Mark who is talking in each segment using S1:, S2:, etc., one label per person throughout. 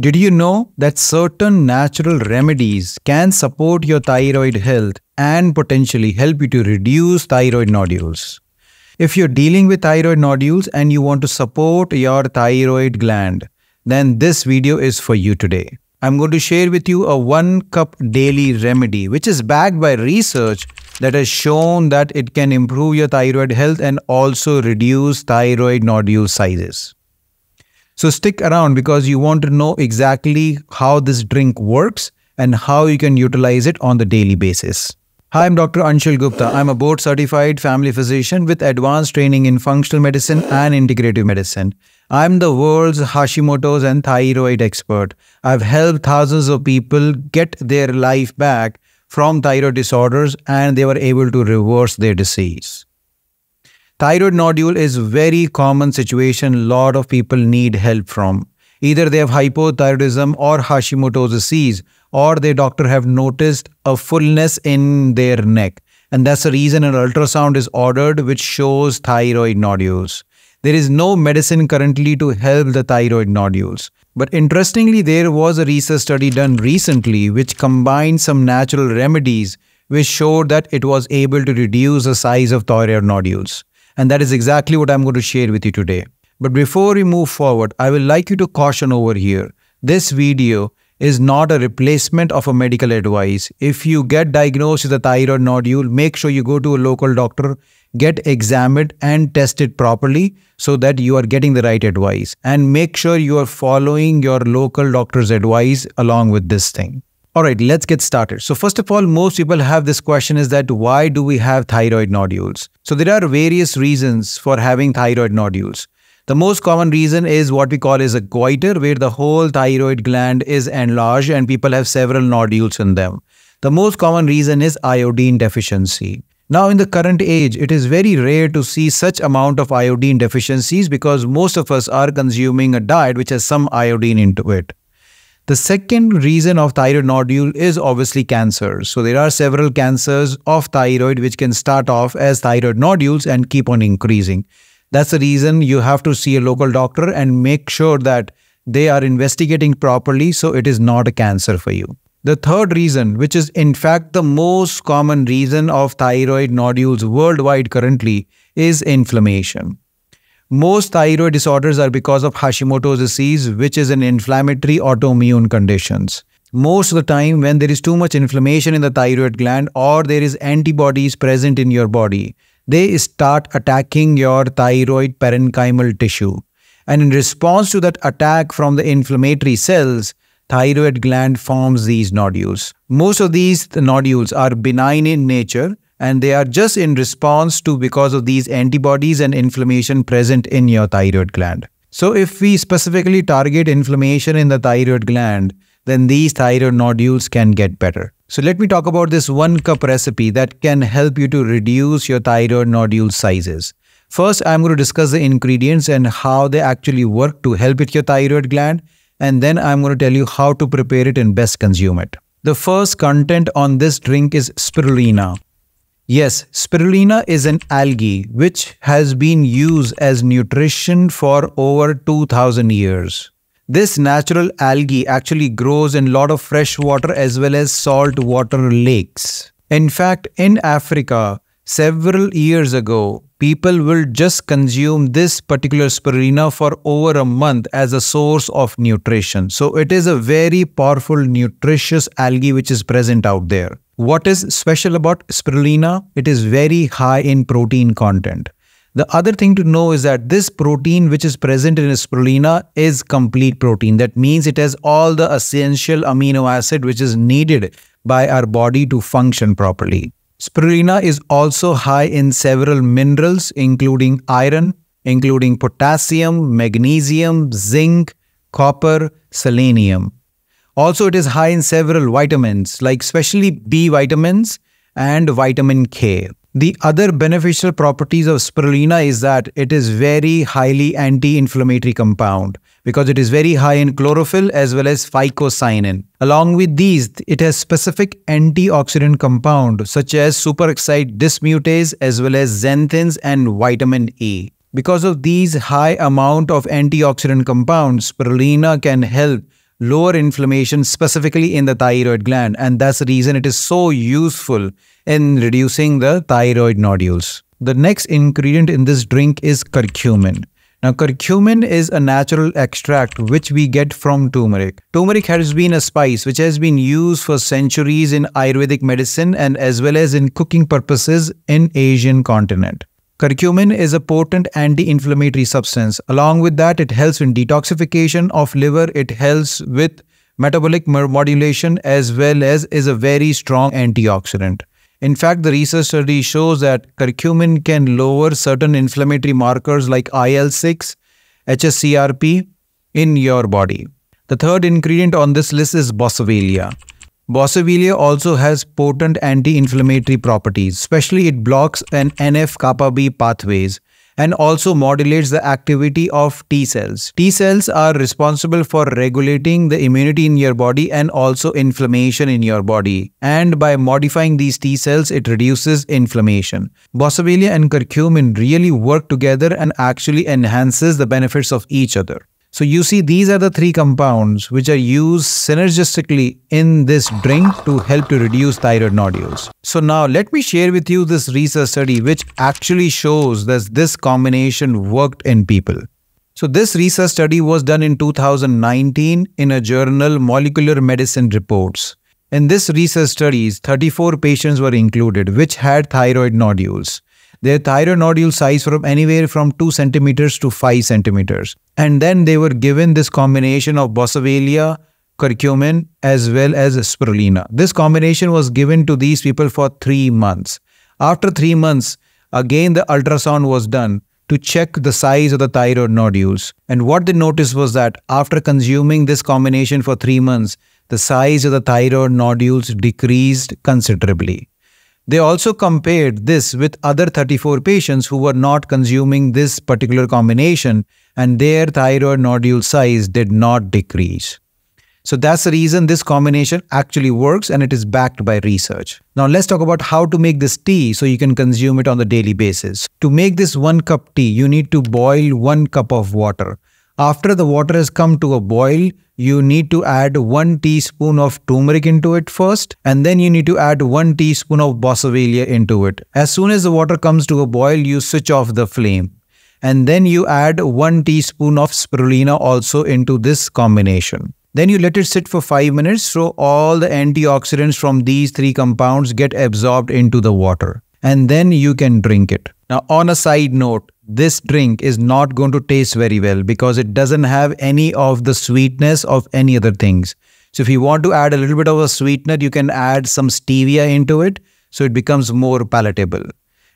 S1: Did you know that certain natural remedies can support your thyroid health and potentially help you to reduce thyroid nodules? If you're dealing with thyroid nodules and you want to support your thyroid gland, then this video is for you today. I'm going to share with you a 1 cup daily remedy which is backed by research that has shown that it can improve your thyroid health and also reduce thyroid nodule sizes. So stick around because you want to know exactly how this drink works and how you can utilize it on the daily basis. Hi, I'm Dr. Anshul Gupta. I'm a board-certified family physician with advanced training in functional medicine and integrative medicine. I'm the world's Hashimoto's and thyroid expert. I've helped thousands of people get their life back from thyroid disorders and they were able to reverse their disease. Thyroid nodule is a very common situation a lot of people need help from. Either they have hypothyroidism or Hashimoto's disease, or their doctor have noticed a fullness in their neck. And that's the reason an ultrasound is ordered which shows thyroid nodules. There is no medicine currently to help the thyroid nodules. But interestingly, there was a research study done recently which combined some natural remedies which showed that it was able to reduce the size of thyroid nodules. And that is exactly what I'm going to share with you today. But before we move forward, I will like you to caution over here. This video is not a replacement of a medical advice. If you get diagnosed with a thyroid nodule, make sure you go to a local doctor, get examined and tested properly so that you are getting the right advice. And make sure you are following your local doctor's advice along with this thing. Alright, let's get started. So first of all, most people have this question is that why do we have thyroid nodules? So there are various reasons for having thyroid nodules. The most common reason is what we call as a goiter, where the whole thyroid gland is enlarged and people have several nodules in them. The most common reason is iodine deficiency. Now in the current age, it is very rare to see such amount of iodine deficiencies because most of us are consuming a diet which has some iodine into it. The second reason of thyroid nodule is obviously cancer. So there are several cancers of thyroid which can start off as thyroid nodules and keep on increasing. That's the reason you have to see a local doctor and make sure that they are investigating properly so it is not a cancer for you. The third reason, which is in fact the most common reason of thyroid nodules worldwide currently, is inflammation. Most thyroid disorders are because of Hashimoto's disease, which is an inflammatory autoimmune conditions. Most of the time when there is too much inflammation in the thyroid gland or there is antibodies present in your body, they start attacking your thyroid parenchymal tissue. And in response to that attack from the inflammatory cells, thyroid gland forms these nodules. Most of these nodules are benign in nature and they are just in response to because of these antibodies and inflammation present in your thyroid gland. So if we specifically target inflammation in the thyroid gland, then these thyroid nodules can get better. So let me talk about this 1 cup recipe that can help you to reduce your thyroid nodule sizes. First, I'm going to discuss the ingredients and how they actually work to help with your thyroid gland. And then I'm going to tell you how to prepare it and best consume it. The first content on this drink is spirulina. Yes, spirulina is an algae which has been used as nutrition for over 2000 years. This natural algae actually grows in a lot of fresh water as well as salt water lakes. In fact, in Africa, several years ago, people will just consume this particular spirulina for over a month as a source of nutrition. So it is a very powerful, nutritious algae which is present out there. What is special about spirulina? It is very high in protein content. The other thing to know is that this protein which is present in spirulina is complete protein. That means it has all the essential amino acid which is needed by our body to function properly. Spirulina is also high in several minerals including iron, including potassium, magnesium, zinc, copper, selenium. Also, it is high in several vitamins like especially B vitamins and vitamin K. The other beneficial properties of spirulina is that it is very highly anti-inflammatory compound because it is very high in chlorophyll as well as phycocyanin. Along with these, it has specific antioxidant compound such as superoxide dismutase as well as xanthins and vitamin E. Because of these high amount of antioxidant compounds, spirulina can help lower inflammation specifically in the thyroid gland, and that's the reason it is so useful in reducing the thyroid nodules. The next ingredient in this drink is curcumin. Now, curcumin is a natural extract which we get from turmeric. Turmeric has been a spice which has been used for centuries in Ayurvedic medicine and as well as in cooking purposes in Asian continent. Curcumin is a potent anti-inflammatory substance. Along with that, it helps in detoxification of liver. It helps with metabolic modulation as well as is a very strong antioxidant. In fact, the research study shows that curcumin can lower certain inflammatory markers like IL-6, HSCRP in your body. The third ingredient on this list is boswellia. Boswellia also has potent anti-inflammatory properties, especially it blocks an NF-kappa B pathways and also modulates the activity of T cells. T cells are responsible for regulating the immunity in your body and also inflammation in your body. And by modifying these T cells, it reduces inflammation. Boswellia and curcumin really work together and actually enhances the benefits of each other. So you see, these are the three compounds which are used synergistically in this drink to help to reduce thyroid nodules. So now let me share with you this research study which actually shows that this combination worked in people. So this research study was done in 2019 in a journal Molecular Medicine Reports. In this research studies, 34 patients were included which had thyroid nodules. Their thyroid nodule size from anywhere from 2 centimeters to 5 centimeters. And then they were given this combination of boswellia, curcumin as well as spirulina. This combination was given to these people for 3 months. After 3 months, again the ultrasound was done to check the size of the thyroid nodules. And what they noticed was that after consuming this combination for 3 months, the size of the thyroid nodules decreased considerably. They also compared this with other 34 patients who were not consuming this particular combination and their thyroid nodule size did not decrease. So that's the reason this combination actually works and it is backed by research. Now let's talk about how to make this tea so you can consume it on the daily basis. To make this 1 cup tea, you need to boil 1 cup of water. After the water has come to a boil, you need to add 1 teaspoon of turmeric into it first, and then you need to add 1 teaspoon of boswellia into it. As soon as the water comes to a boil, you switch off the flame. And then you add 1 teaspoon of spirulina also into this combination. Then you let it sit for 5 minutes so all the antioxidants from these 3 compounds get absorbed into the water. And then you can drink it. Now on a side note, this drink is not going to taste very well because it doesn't have any of the sweetness of any other things. So if you want to add a little bit of a sweetener, you can add some stevia into it so it becomes more palatable.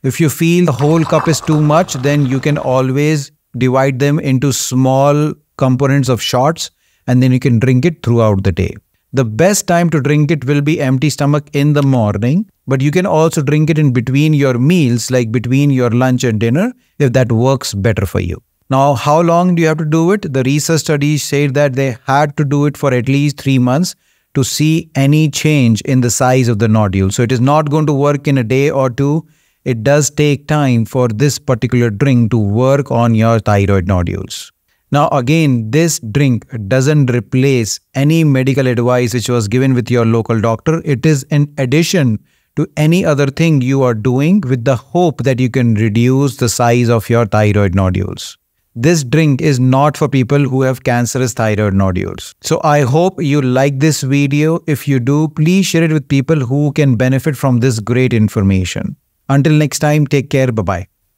S1: If you feel the whole cup is too much, then you can always divide them into small components of shots and then you can drink it throughout the day. The best time to drink it will be empty stomach in the morning, but you can also drink it in between your meals, like between your lunch and dinner, if that works better for you. Now, how long do you have to do it? The research studies said that they had to do it for at least 3 months to see any change in the size of the nodule. So it is not going to work in a day or two. It does take time for this particular drink to work on your thyroid nodules. Now again, this drink doesn't replace any medical advice which was given with your local doctor. It is in addition to any other thing you are doing with the hope that you can reduce the size of your thyroid nodules. This drink is not for people who have cancerous thyroid nodules. So I hope you like this video. If you do, please share it with people who can benefit from this great information. Until next time, take care. Bye-bye.